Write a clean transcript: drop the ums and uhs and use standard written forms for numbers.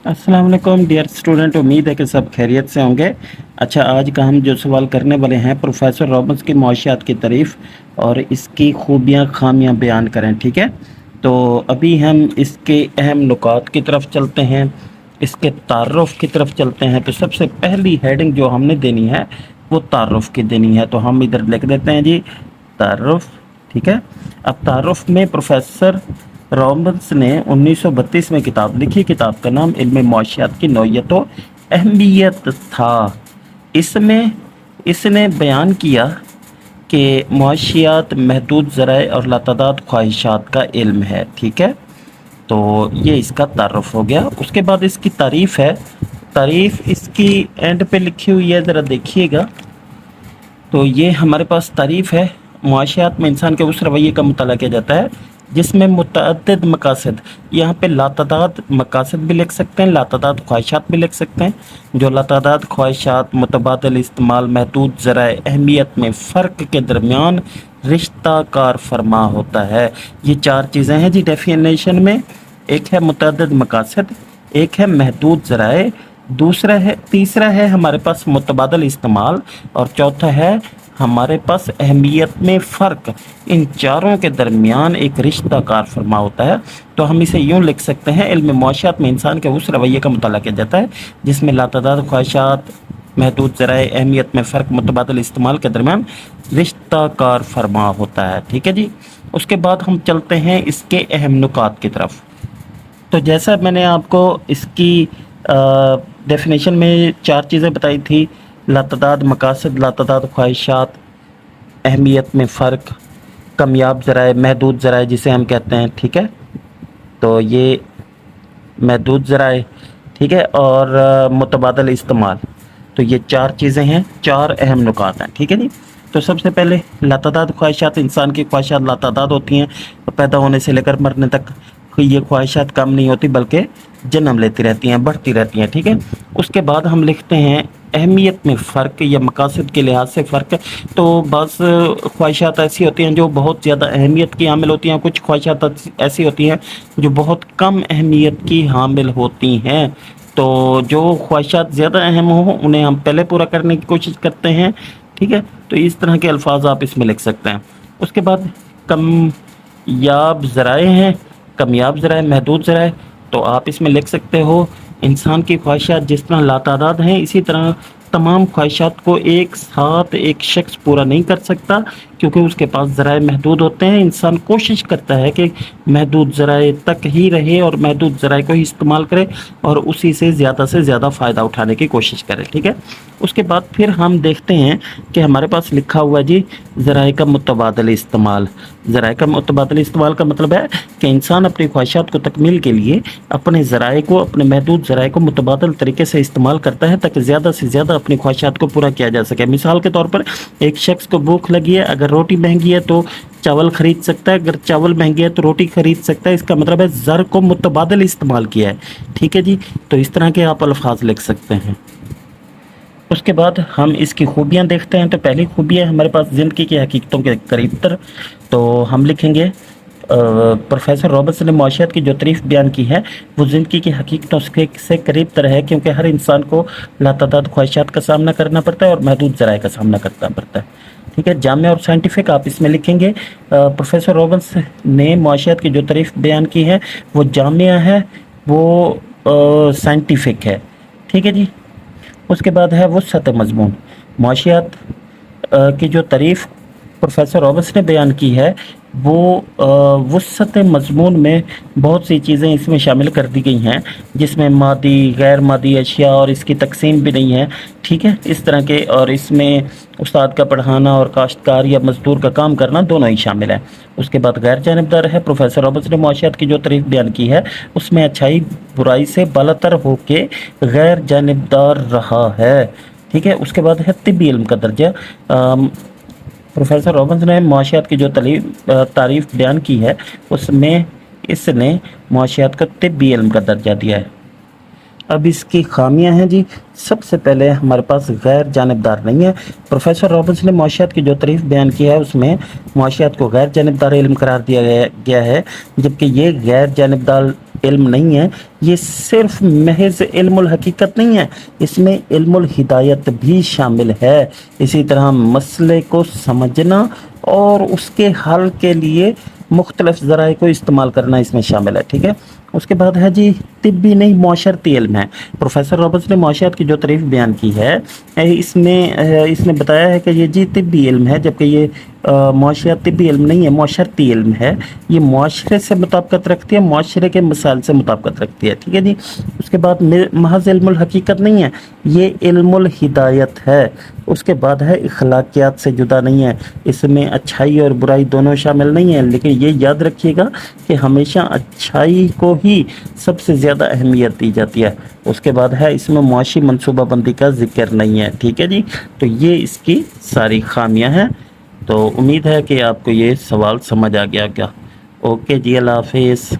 अस्सलाम वालेकुम dear student, उम्मीद है कि सब खैरियत से होंगे। अच्छा, आज का हम जो सवाल करने वाले हैं, प्रोफेसर रॉबिन्स की मुआशियात की तारीफ़ और इसकी खूबियाँ खामियाँ बयान करें। ठीक है, तो अभी हम इसके अहम नुकात की तरफ चलते हैं, इसके तारुफ़ की तरफ चलते हैं। तो सबसे पहली हेडिंग जो हमने देनी है वो तारुफ़ की देनी है, तो हम इधर लिख देते हैं जी तारुफ़। ठीक है, अब तारुफ़ में प्रोफेसर रॉबिन्स ने 1932 में किताब लिखी। किताब का नाम इल्म मुआशियात की नौइयत व अहमियत था। इसमें इसने बयान किया कि मुआशियात महदूद ज़राए और लातादाद ख्वाहिशात का इल्म है। ठीक है, तो ये इसका तारुफ हो गया। उसके बाद इसकी तारीफ़ है। तारीफ़ इसकी एंड पे लिखी हुई है, ज़रा देखिएगा। तो ये हमारे पास तारीफ़ है। मुआशियात में इंसान के उस रवैये का मुताला किया जाता है जिसमें मुतअद्दिद मकासद, यहाँ पे लातादाद मकासद भी लिख सकते हैं, लातादाद ख्वाहिशात भी लिख सकते हैं। जो लातादाद ख्वाहिशात मुतबादल इस्तेमाल महदूद ज़राए अहमियत में फ़र्क के दरमियान रिश्ता कार फरमा होता है। ये चार चीज़ें हैं जी डेफिनेशन में। एक है मुतअद्दिद मकासद, एक है महदूद ज़राए, तीसरा है हमारे पास मुतबादल इस्तेमाल, और चौथा है हमारे पास अहमियत में फ़र्क। इन चारों के दरमियान एक रिश्ता कार फरमा होता है। तो हम इसे यूँ लिख सकते हैं, इल्म मुआशियात में इंसान के उस रवैये का मुताला किया जाता है जिसमें लातादाद ख्वाहिशात महदूद ज़राए अहमियत में फ़र्क मुतबादल इस्तेमाल के दरमियान रिश्ता कार फरमा होता है। ठीक है जी। उसके बाद हम चलते हैं इसके अहम नुकात की तरफ। तो जैसा मैंने आपको इसकी डेफिनेशन में चार चीज़ें बताई थी, लातादाद मकासद, लातादाद ख्वाहिशात, अहमियत में फ़र्क, कामयाब ज़राए, महदूद ज़राए जिसे हम कहते हैं। ठीक है, तो ये महदूद ज़राए, ठीक है, और मुतबादल इस्तेमाल। तो ये चार चीज़ें हैं, चार अहम नुकात हैं। ठीक है जी। तो सबसे पहले लातादाद ख्वाहिशात, इंसान की ख्वाहिशात लातादाद होती हैं, पैदा होने से लेकर मरने तक ये ख्वाहिशात कम नहीं होती बल्कि जन्म लेती रहती हैं, बढ़ती रहती हैं। ठीक है, उसके बाद हम लिखते हैं अहमियत में फ़र्क या मकासद के लिहाज से फ़र्क। तो बस ख्वाहिशात ऐसी होती हैं जो बहुत ज़्यादा अहमियत की हामिल होती हैं, कुछ ख्वाहिशात ऐसी होती हैं जो बहुत कम अहमियत की हामिल होती हैं। तो जो ख्वाहिशात ज़्यादा अहम हो उन्हें हम पहले पूरा करने की कोशिश करते हैं। ठीक है, तो इस तरह के अल्फाज आप इसमें लिख सकते हैं। उसके बाद कामयाब ज़राए हैं, कामयाब ज़राए, महदूद ज़राए। तो आप इसमें लिख सकते हो इंसान की ख्वाहिशात जिस तरह लातादाद हैं, इसी तरह तमाम ख्वाहिशात को एक साथ एक शख्स पूरा नहीं कर सकता क्योंकि उसके पास ज़राए महदूद होते हैं। इंसान कोशिश करता है कि महदूद ज़राए तक ही रहे और महदूद ज़राए को ही इस्तेमाल करे और उसी से ज़्यादा फ़ायदा उठाने की कोशिश करे। ठीक है, उसके बाद फिर हम देखते हैं कि हमारे पास लिखा हुआ जी ज़राए का मुतबादल इस्तेमाल। ज़राए का मुतबादल इस्तेमाल का मतलब है कि इंसान अपनी ख्वाहिशात को तकमील के लिए अपने ज़राए को, अपने महदूद ज़राए को मुतबादल तरीके से इस्तेमाल करता है ताकि ज़्यादा से ज़्यादा अपनी ख्वाहिशात को पूरा किया जा सके। मिसाल के तौर पर एक शख्स को भूख लगी है, अगर रोटी महंगी है तो चावल ख़रीद सकता है, अगर चावल महंगी है तो रोटी ख़रीद सकता है। इसका मतलब है ज़र को मुतबादल इस्तेमाल किया है। ठीक है जी, तो इस तरह के आप अल्फाज लिख सकते हैं। उसके बाद हम इसकी खूबियाँ देखते हैं। तो पहली खूबी है हमारे पास ज़िंदगी की हकीकतों के करीब तर। तो हम लिखेंगे प्रोफेसर रॉबिन्स ने मुआशियात की जो तारीफ़ बयान की है वो ज़िंदगी की हकीकतों से करीब तर है क्योंकि हर इंसान को लातादाद ख्वाहिशात का सामना करना पड़ता है और महदूद ज़राए का सामना करना पड़ता है। ठीक है, जामिया और साइंटिफिक आप इसमें लिखेंगे। प्रोफेसर रॉबिन्स ने मुआशियात की जो तारीफ़ बयान की है वो जामिया है, वो साइंटिफिक है। ठीक है जी। उसके बाद है वसअत मज़मून। मुआशियात की जो तारीफ़ प्रोफेसर रॉबिन्स ने बयान की है वो वसअत मज़मून में बहुत सी चीज़ें इसमें शामिल कर दी गई हैं जिसमें मादी, गैर मादी अशिया और इसकी तकसीम भी नहीं है। ठीक है, इस तरह के, और इसमें उस्ताद का पढ़ाना और काश्तकार या मज़दूर का काम करना दोनों ही शामिल है। उसके बाद गैर जानिबदार है। प्रोफेसर रॉबिन्स ने मुआशियात की जो तारीफ़ बयान की है उसमें अच्छाई बुराई से बालातर होके गैर जानिबदार रहा है। ठीक है, उसके बाद है तिब्बी इल्म का दर्जा। प्रोफेसर रॉबिन्स ने मुआशियात की जो तारीफ़ बयान की है उसमें इसने मुआशियात को तिब्बी इल्म का दर्जा दिया है। अब इसकी खामियां हैं जी। सबसे पहले हमारे पास गैर जानिबदार नहीं है। प्रोफेसर रॉबिन्स ने मुआशियात की जो तारीफ़ बयान की है उसमें मुआशियात को गैर जानिबदार इल्म करार दिया गया है, जबकि ये गैर जानिबदार علم نہیں ہے، یہ صرف محض علم الحقیقت نہیں ہے، اس میں علم الہدایت بھی شامل ہے۔ اسی طرح مسئلے کو سمجھنا اور اس کے حل کے لیے مختلف ذرائع کو استعمال کرنا اس میں شامل ہے، ٹھیک ہے۔ اس کے بعد ہے جی طبی نہیں معاشرتی علم ہے۔ پروفیسر رابرٹس نے معاشیات کی جو تعریف بیان کی ہے، اس نے بتایا ہے کہ یہ جی طبی علم ہے، جبکہ یہ معاشیات طبی علم نہیں ہے، معاشرتی علم ہے۔ یہ معاشرے سے مطابقت رکھتی ہے، معاشرے کے مسائل سے مطابقت رکھتی ہے، ٹھیک ہے جی۔ اس کے بعد محض علم الحقیقت نہیں ہے، یہ علم الہدایت ہے۔ اس کے بعد ہے اخلاقیات سے جدا نہیں ہے، اس میں اچھائی اور برائی دونوں شامل نہیں ہیں، لیکن یہ یاد رکھیے گا کہ ہمیشہ اچھائی کو ہی سب سے زیادہ اہمیت دی جاتی ہے۔ اس کے بعد ہے اس میں معاشی منصوبہ بندی کا ذکر نہیں ہے، ٹھیک ہے جی۔ تو یہ اس کی ساری خامیاں ہیں۔ تو امید ہے کہ آپ کو یہ سوال سمجھ آ گیا کیا۔ اوکے جی، اللہ حافظ۔